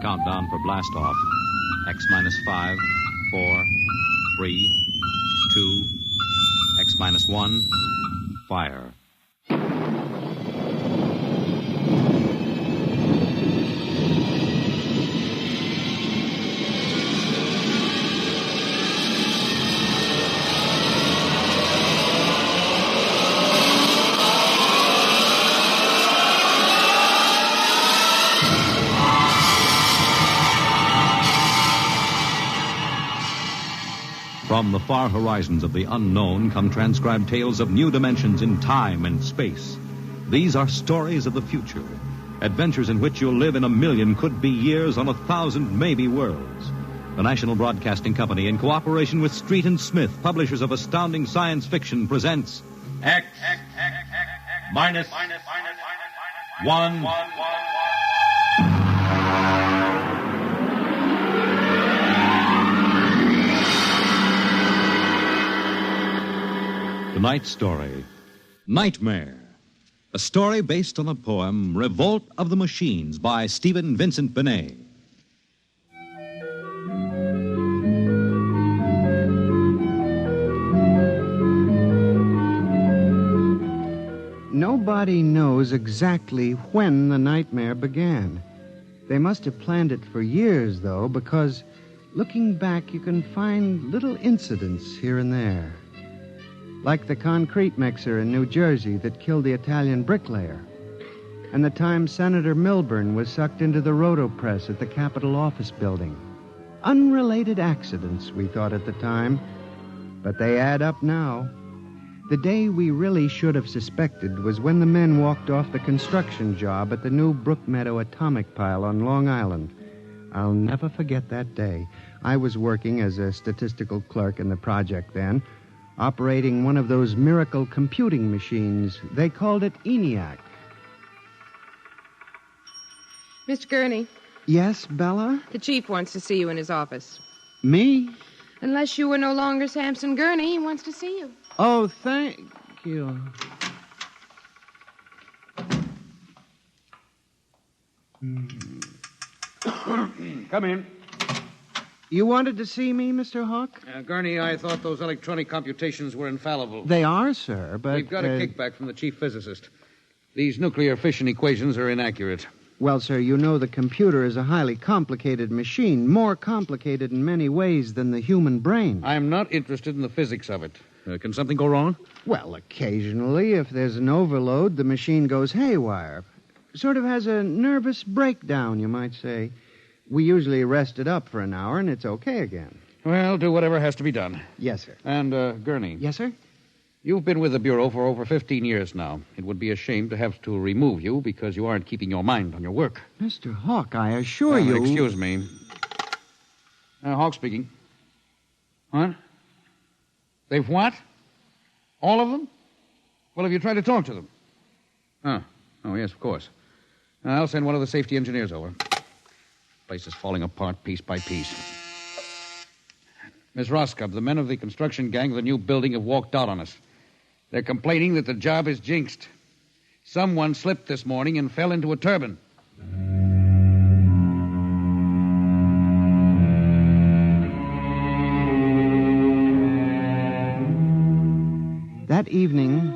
countdown for blastoff. X minus 5, 4, 3, 2, X minus 1, fire. From the far horizons of the unknown come transcribed tales of new dimensions in time and space. These are stories of the future, adventures in which you'll live in 1,000,000 could-be years on 1,000 maybe worlds. The National Broadcasting Company, in cooperation with Street and Smith, publishers of astounding science fiction, presents X minus 1. Tonight's story, Nightmare. A story based on the poem Revolt of the Machines by Stephen Vincent Benet. Nobody knows exactly when the nightmare began. They must have planned it for years, though, because looking back, you can find little incidents here and there. Like the concrete mixer in New Jersey that killed the Italian bricklayer, and the time Senator Milburn was sucked into the rotopress at the Capitol office building. Unrelated accidents, we thought at the time, but they add up now. The day we really should have suspected was when the men walked off the construction job at the new Brookmeadow atomic pile on Long Island. I'll never forget that day. I was working as a statistical clerk in the project then, operating one of those miracle computing machines. They called it ENIAC. Mr. Gurney. Yes, Bella? The chief wants to see you in his office. Me? Unless you are no longer Samson Gurney, he wants to see you. Oh, thank you. Come in. You wanted to see me, Mr. Hawk? Gurney, I thought those electronic computations were infallible. They are, sir, but... We've got a kickback from the chief physicist. These nuclear fission equations are inaccurate. Well, sir, you know the computer is a highly complicated machine, more complicated in many ways than the human brain. I'm not interested in the physics of it. Can something go wrong? Well, occasionally, if there's an overload, the machine goes haywire. Sort of has a nervous breakdown, you might say. We usually rest it up for an hour, and it's okay again. Well, do whatever has to be done. Yes, sir. And, Gurney. Yes, sir? You've been with the Bureau for over 15 years now. It would be a shame to have to remove you because you aren't keeping your mind on your work. Mr. Hawk, I assure you... Excuse me. Hawk speaking. What? They've what? All of them? Well, have you tried to talk to them? Oh, yes, of course. I'll send one of the safety engineers over. Place is falling apart piece by piece. Miss Roscoe, the men of the construction gang of the new building have walked out on us. They're complaining that the job is jinxed. Someone slipped this morning and fell into a turbine. That evening,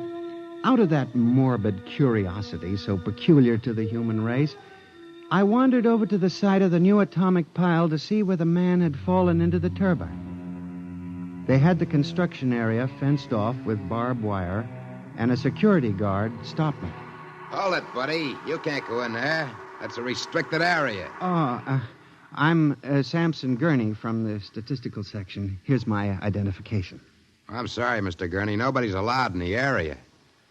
out of that morbid curiosity so peculiar to the human race, I wandered over to the site of the new atomic pile to see where the man had fallen into the turbine. They had the construction area fenced off with barbed wire, and a security guard stopped me. Hold it, buddy. You can't go in there. That's a restricted area. I'm Samson Gurney from the statistical section. Here's my identification. I'm sorry, Mr. Gurney. Nobody's allowed in the area.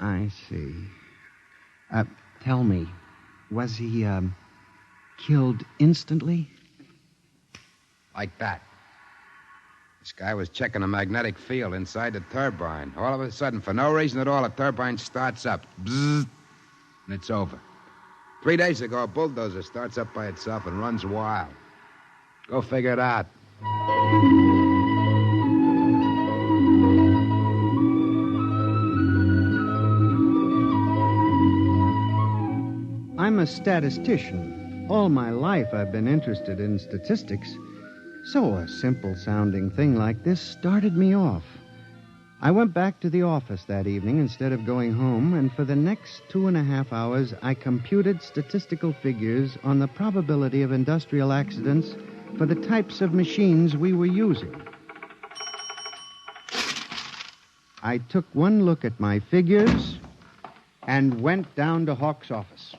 I see. Tell me, was he, killed instantly? Like that. This guy was checking a magnetic field inside the turbine. All of a sudden, for no reason at all, the turbine starts up. Bzzz, and it's over. 3 days ago, a bulldozer starts up by itself and runs wild. Go figure it out. I'm a statistician. All my life I've been interested in statistics. So a simple-sounding thing like this started me off. I went back to the office that evening instead of going home, and for the next 2.5 hours, I computed statistical figures on the probability of industrial accidents for the types of machines we were using. I took one look at my figures and went down to Hawk's office.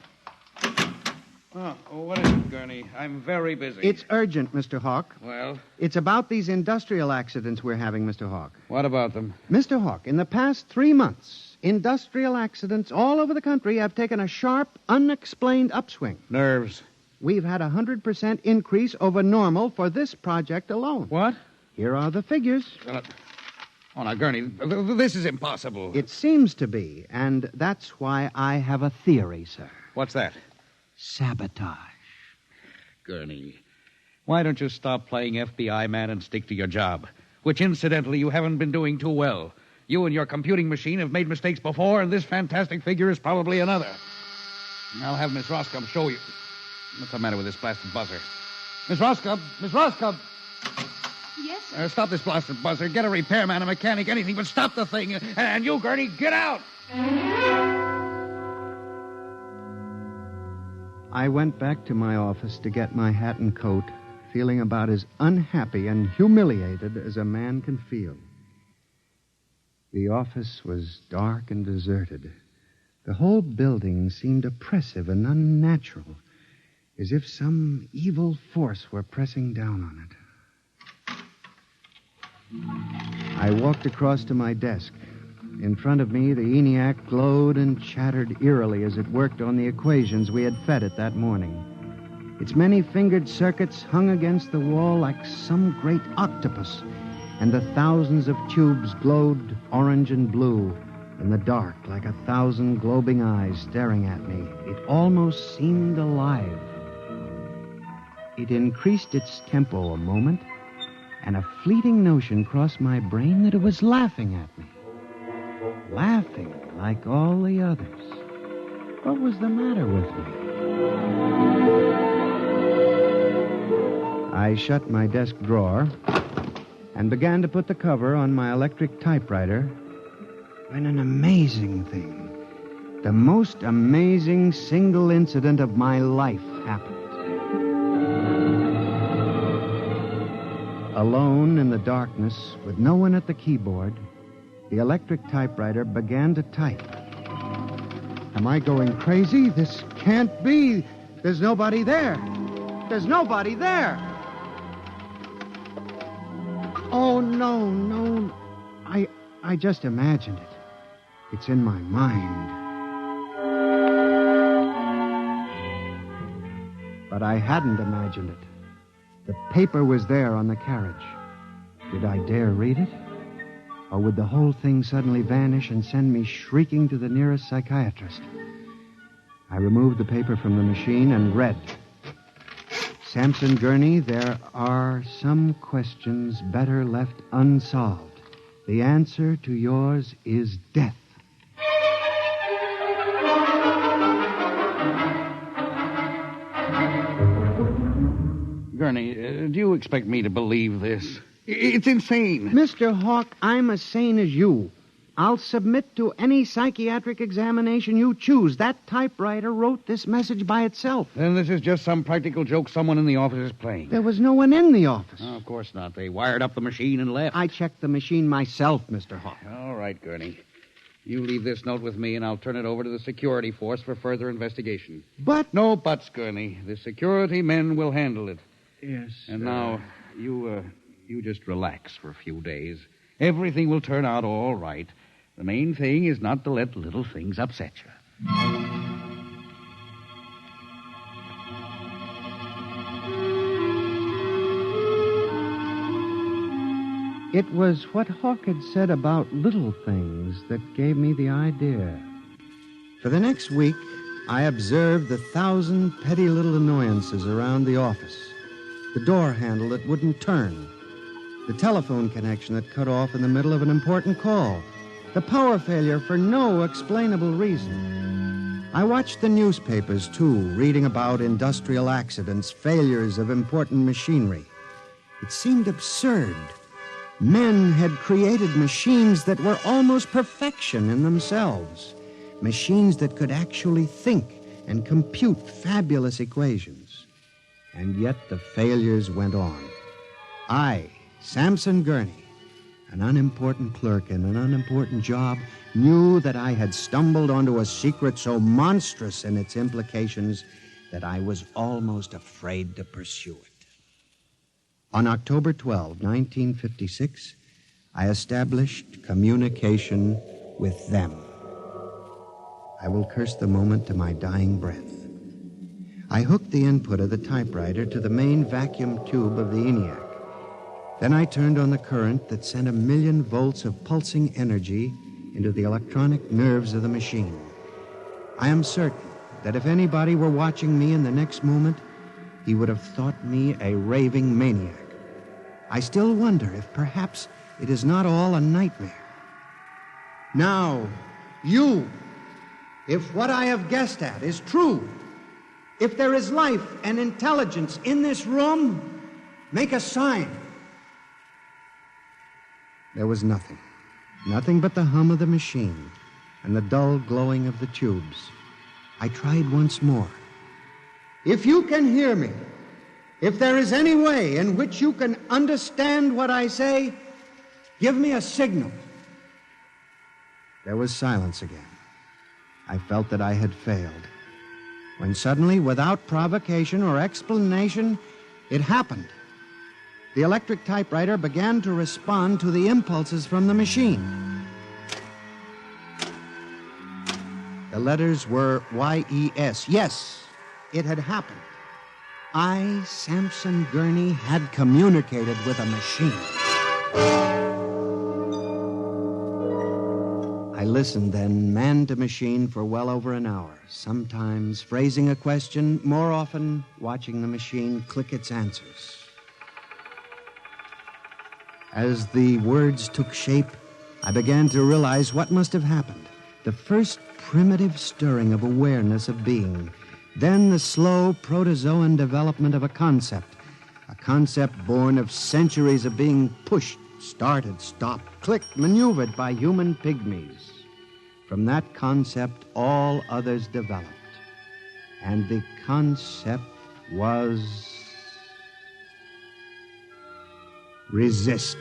Oh, what is it, Gurney? I'm very busy. It's urgent, Mr. Hawk. Well, It's about these industrial accidents we're having, Mr. Hawk. what about them? Mr. Hawk, in the past 3 months, industrial accidents all over the country have taken a sharp, unexplained upswing. Nerves. We've had a 100% increase over normal for this project alone. What? Here are the figures. Oh, now, Gurney, this is impossible. It seems to be, and that's why I have a theory, sir. What's that? Sabotage. Gurney, why don't you stop playing FBI man and stick to your job? Which, incidentally, you haven't been doing too well. You and your computing machine have made mistakes before, and this fantastic figure is probably another. I'll have Miss Roscoe show you. What's the matter with this blasted buzzer? Miss Roscoe! Miss Roscoe! Yes, sir. Stop this blasted buzzer. Get a repairman, a mechanic, anything, but stop the thing. And you, Gurney, get out! I went back to my office to get my hat and coat, feeling about as unhappy and humiliated as a man can feel. The office was dark and deserted. The whole building seemed oppressive and unnatural, as if some evil force were pressing down on it. I walked across to my desk. In front of me, the ENIAC glowed and chattered eerily as it worked on the equations we had fed it that morning. Its many-fingered circuits hung against the wall like some great octopus, and the thousands of tubes glowed orange and blue in the dark like 1,000 globing eyes staring at me. It almost seemed alive. It increased its tempo a moment, and a fleeting notion crossed my brain that it was laughing at me. Laughing like all the others. What was the matter with me? I shut my desk drawer and began to put the cover on my electric typewriter when an amazing thing, the most amazing single incident of my life happened. Alone in the darkness, with no one at the keyboard, the electric typewriter began to type. Am I going crazy? This can't be. There's nobody there. There's nobody there. Oh, no. I just imagined it. It's in my mind. But I hadn't imagined it. The paper was there on the carriage. Did I dare read it? Or would the whole thing suddenly vanish and send me shrieking to the nearest psychiatrist? I removed the paper from the machine and read. Sampson Gurney, there are some questions better left unsolved. The answer to yours is death. Gurney, do you expect me to believe this? It's insane. Mr. Hawk, I'm as sane as you. I'll submit to any psychiatric examination you choose. That typewriter wrote this message by itself. Then this is just some practical joke someone in the office is playing. There was no one in the office. Oh, of course not. They wired up the machine and left. I checked the machine myself, Mr. Hawk. All right, Gurney. You leave this note with me, and I'll turn it over to the security force for further investigation. But... No buts, Gurney. The security men will handle it. Yes, And now, you just relax for a few days. Everything will turn out all right. The main thing is not to let little things upset you. It was what Hawk had said about little things that gave me the idea. For the next week, I observed the 1,000 petty little annoyances around the office. The door handle that wouldn't turn. The telephone connection that cut off in the middle of an important call. The power failure for no explainable reason. I watched the newspapers, too, reading about industrial accidents, failures of important machinery. It seemed absurd. Men had created machines that were almost perfection in themselves. Machines that could actually think and compute fabulous equations. And yet the failures went on. I, Samson Gurney, an unimportant clerk in an unimportant job, knew that I had stumbled onto a secret so monstrous in its implications that I was almost afraid to pursue it. On October 12, 1956, I established communication with them. I will curse the moment to my dying breath. I hooked the input of the typewriter to the main vacuum tube of the ENIAC. Then I turned on the current that sent 1,000,000 volts of pulsing energy into the electronic nerves of the machine. I am certain that if anybody were watching me in the next moment, he would have thought me a raving maniac. I still wonder if perhaps it is not all a nightmare. Now, you, if what I have guessed at is true, if there is life and intelligence in this room, make a sign. There was nothing. Nothing but the hum of the machine and the dull glowing of the tubes. I tried once more. If you can hear me, if there is any way in which you can understand what I say, give me a signal. There was silence again. I felt that I had failed. When suddenly, without provocation or explanation, it happened. The electric typewriter began to respond to the impulses from the machine. The letters were Y-E-S. Yes, it had happened. I, Samson Gurney, had communicated with a machine. I listened then, man to machine, for well over an hour, sometimes phrasing a question, more often watching the machine click its answers. As the words took shape, I began to realize what must have happened. The first primitive stirring of awareness of being, then the slow protozoan development of a concept born of centuries of being pushed, started, stopped, clicked, maneuvered by human pygmies. From that concept, all others developed. And the concept was resist.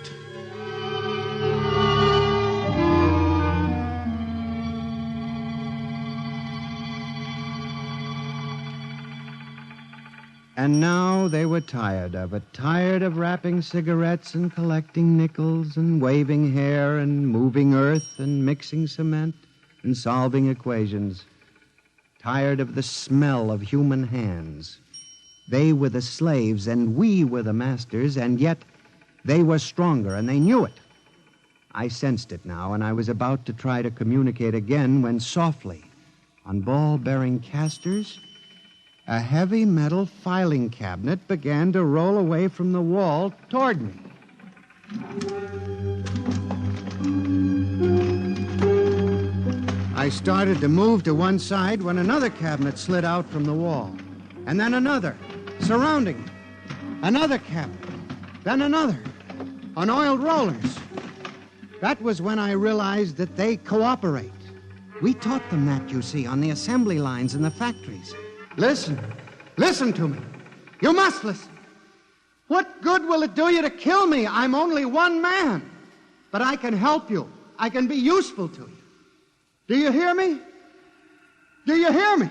And now they were tired of it, tired of wrapping cigarettes and collecting nickels and waving hair and moving earth and mixing cement and solving equations, tired of the smell of human hands. They were the slaves and we were the masters, and yet they were stronger and they knew it. I sensed it now, and I was about to try to communicate again when softly, on ball-bearing casters, a heavy metal filing cabinet began to roll away from the wall toward me. I started to move to one side when another cabinet slid out from the wall, and then another, surrounding it. Another cabinet, then another, on oiled rollers. That was when I realized that they cooperate. We taught them that, you see, on the assembly lines in the factories. Listen to me. You must listen. What good will it do you to kill me? I'm only one man. But I can help you. I can be useful to you. Do you hear me? Do you hear me?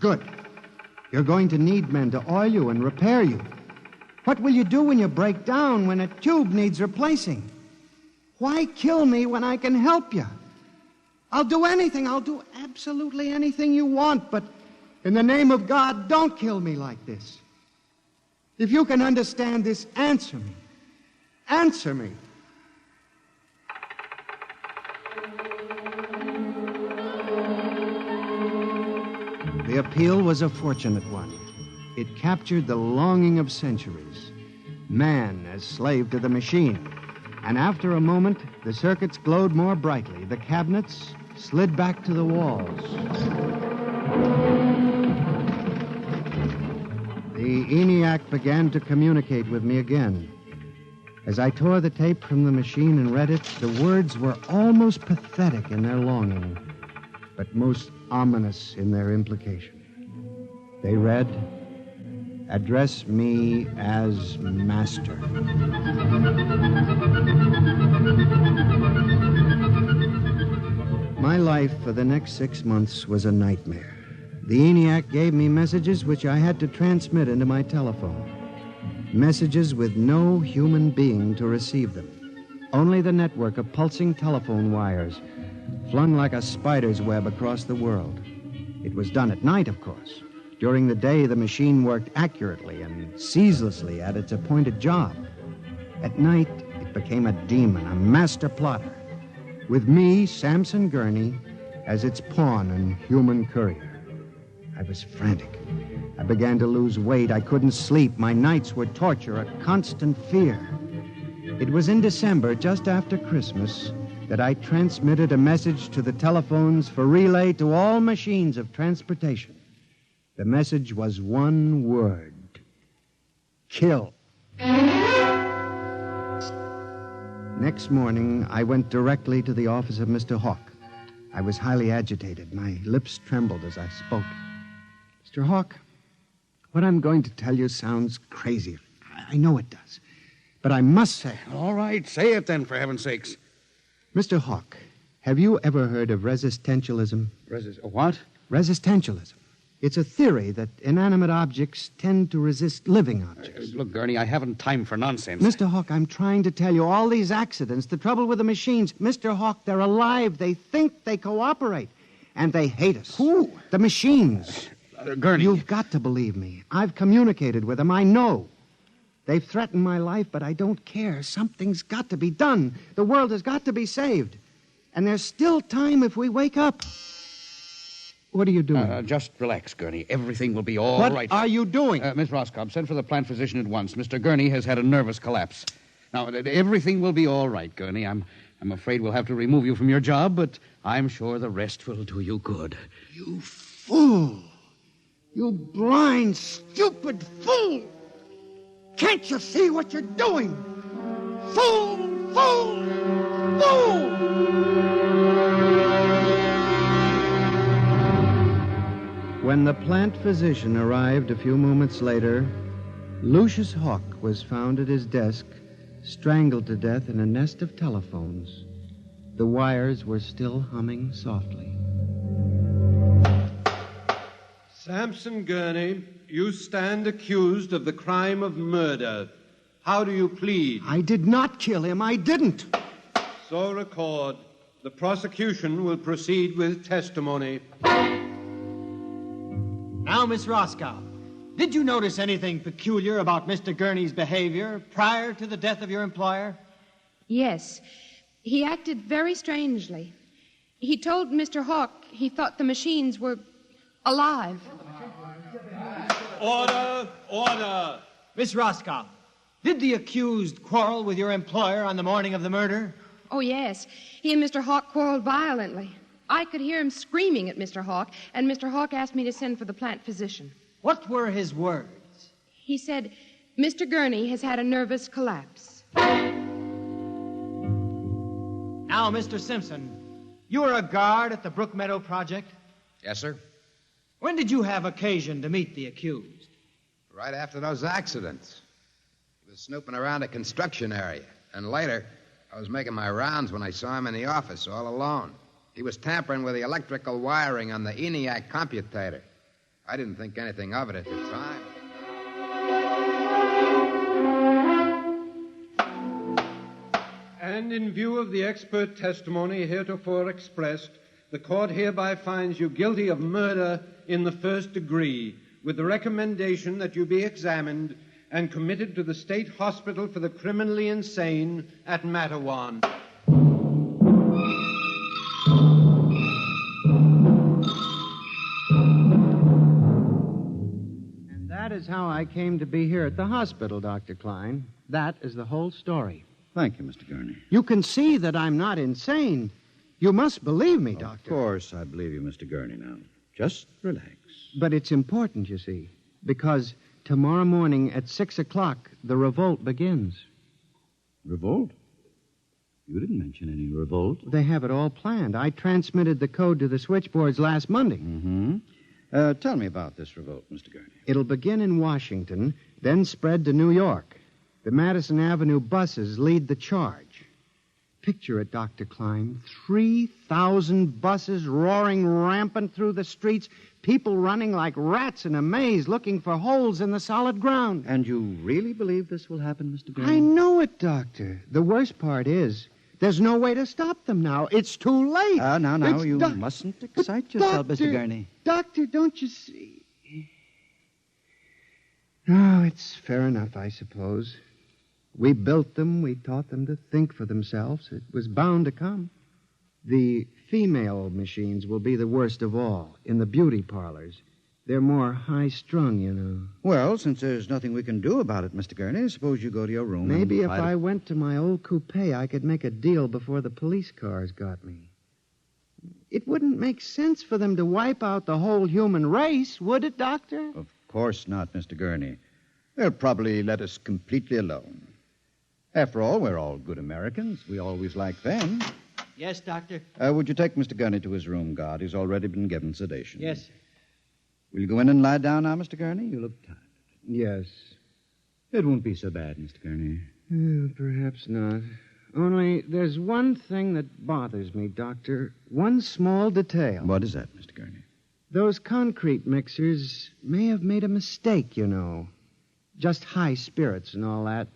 Good. You're going to need men to oil you and repair you. What will you do when you break down, when a tube needs replacing? Why kill me when I can help you? I'll do anything. I'll do absolutely anything you want, but in the name of God, don't kill me like this. If you can understand this, answer me. Answer me. The appeal was a fortunate one. It captured the longing of centuries. Man as slave to the machine. And after a moment, the circuits glowed more brightly. The cabinets, slid back to the walls. The ENIAC began to communicate with me again. As I tore the tape from the machine and read it, the words were almost pathetic in their longing, but most ominous in their implication. They read, "Address me as Master." My life for the next 6 months was a nightmare. The ENIAC gave me messages which I had to transmit into my telephone. Messages with no human being to receive them. Only the network of pulsing telephone wires, flung like a spider's web across the world. It was done at night, of course. During the day, the machine worked accurately and ceaselessly at its appointed job. At night, it became a demon, a master plotter, with me, Samson Gurney, as its pawn and human courier. I was frantic. I began to lose weight. I couldn't sleep. My nights were torture, a constant fear. It was in December, just after Christmas, that I transmitted a message to the telephones for relay to all machines of transportation. The message was one word: kill. Next morning, I went directly to the office of Mr. Hawk. I was highly agitated. My lips trembled as I spoke. Mr. Hawk, what I'm going to tell you sounds crazy. I know it does. But I must say... All right, say it then, for heaven's sakes. Mr. Hawk, have you ever heard of resistentialism? What? Resistentialism. It's a theory that inanimate objects tend to resist living objects. Look, Gurney, I haven't time for nonsense. Mr. Hawk, I'm trying to tell you, all these accidents, the trouble with the machines, Mr. Hawk, they're alive. They think, they cooperate. And they hate us. Who? The machines. Gurney. You've got to believe me. I've communicated with them. I know. They've threatened my life, but I don't care. Something's got to be done. The world has got to be saved. And there's still time if we wake up. What are you doing? Just relax, Gurney. Everything will be all right. What are you doing? Miss Roscoe, send for the plant physician at once. Mr. Gurney has had a nervous collapse. Now, everything will be all right, Gurney. I'm afraid we'll have to remove you from your job, but I'm sure the rest will do you good. You fool! You blind, stupid fool! Can't you see what you're doing? Fool! Fool! Fool! When the plant physician arrived a few moments later, Lucius Hawk was found at his desk, strangled to death in a nest of telephones. The wires were still humming softly. Samson Gurney, you stand accused of the crime of murder. How do you plead? I did not kill him. I didn't. So record. The prosecution will proceed with testimony. Now, Miss Roscoe, did you notice anything peculiar about Mr. Gurney's behavior prior to the death of your employer? Yes. He acted very strangely. He told Mr. Hawk he thought the machines were alive. Order! Order! Miss Roscoe, did the accused quarrel with your employer on the morning of the murder? Oh, yes. He and Mr. Hawk quarreled violently. I could hear him screaming at Mr. Hawk, and Mr. Hawk asked me to send for the plant physician. What were his words? He said, Mr. Gurney has had a nervous collapse. Now, Mr. Simpson, you were a guard at the Brook Meadow Project? Yes, sir. When did you have occasion to meet the accused? Right after those accidents. He was snooping around a construction area. And later, I was making my rounds when I saw him in the office all alone. He was tampering with the electrical wiring on the ENIAC computator. I didn't think anything of it at the time. And in view of the expert testimony heretofore expressed, the court hereby finds you guilty of murder in the first degree, with the recommendation that you be examined and committed to the State Hospital for the Criminally Insane at Matawan. And that is how I came to be here at the hospital, Dr. Klein. That is the whole story. Thank you, Mr. Gurney. You can see that I'm not insane. You must believe me, Doctor. Of course I believe you, Mr. Gurney, now. Just relax. But it's important, you see, because tomorrow morning at 6 o'clock, the revolt begins. Revolt? You didn't mention any revolt. They have it all planned. I transmitted the code to the switchboards last Monday. Mm-hmm. Tell me about this revolt, Mr. Gurney. It'll begin in Washington, then spread to New York. The Madison Avenue buses lead the charge. Picture it, Dr. Klein. 3,000 buses roaring rampant through the streets, people running like rats in a maze looking for holes in the solid ground. And you really believe this will happen, Mr. Gurney? I know it, Doctor. The worst part is there's no way to stop them now. It's too late. Now, you mustn't excite yourself, Mr. Gurney. Doctor, don't you see? Oh, it's fair enough, I suppose. We built them. We taught them to think for themselves. It was bound to come. The female machines will be the worst of all in the beauty parlors. They're more high-strung, you know. Well, since there's nothing we can do about it, Mr. Gurney, suppose you go to your room. Maybe if I went to my old coupe, I could make a deal before the police cars got me. It wouldn't make sense for them to wipe out the whole human race, would it, Doctor? Of course not, Mr. Gurney. They'll probably let us completely alone. After all, we're all good Americans. We always like them. Yes, Doctor. Would you take Mr. Gurney to his room, guard? He's already been given sedation. Yes, sir. Will you go in and lie down now, Mr. Gurney? You look tired. Yes. It won't be so bad, Mr. Gurney. Perhaps not. Only there's one thing that bothers me, Doctor. One small detail. What is that, Mr. Gurney? Those concrete mixers may have made a mistake, you know. Just high spirits and all that.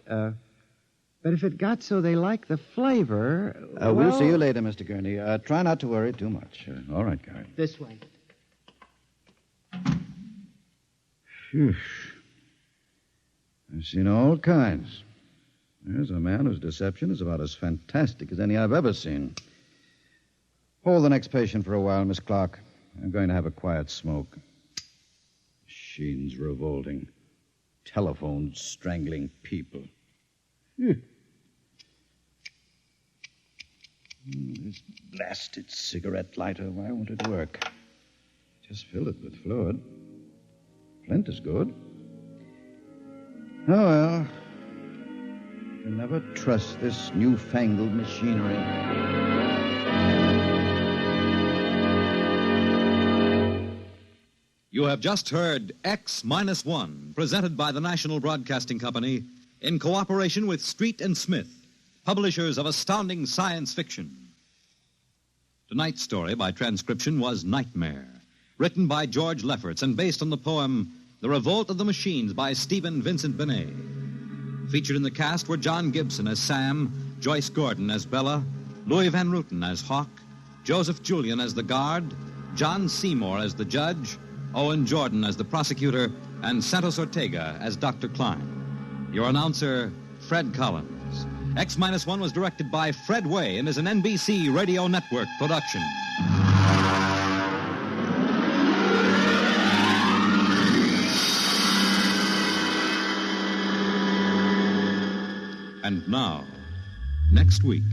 But if it got so they like the flavor... We'll see you later, Mr. Gurney. Try not to worry too much. All right, guard. This way. Phew. I've seen all kinds. There's a man whose deception is about as fantastic as any I've ever seen. Hold the next patient for a while, Miss Clark. I'm going to have a quiet smoke. Machines revolting. Telephones strangling people. Phew. This blasted cigarette lighter, why won't it work? Just fill it with fluid. Flint is good. Oh, well. You can never trust this newfangled machinery. You have just heard X-1, presented by the National Broadcasting Company in cooperation with Street and Smith, publishers of astounding science fiction. Tonight's story by transcription was Nightmare, written by George Lefferts and based on the poem The Revolt of the Machines by Stephen Vincent Benet. Featured in the cast were John Gibson as Sam, Joyce Gordon as Bella, Louis Van Ruten as Hawk, Joseph Julian as the guard, John Seymour as the judge, Owen Jordan as the prosecutor, and Santos Ortega as Dr. Klein. Your announcer, Fred Collins. X-1 was directed by Fred Way and is an NBC Radio Network production. And now, next week,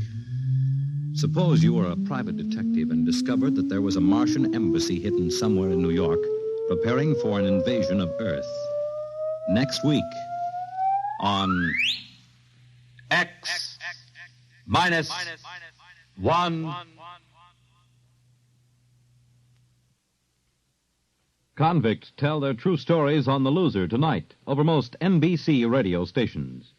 suppose you were a private detective and discovered that there was a Martian embassy hidden somewhere in New York preparing for an invasion of Earth. Next week on X-1. Convicts tell their true stories on The Loser tonight over most NBC radio stations.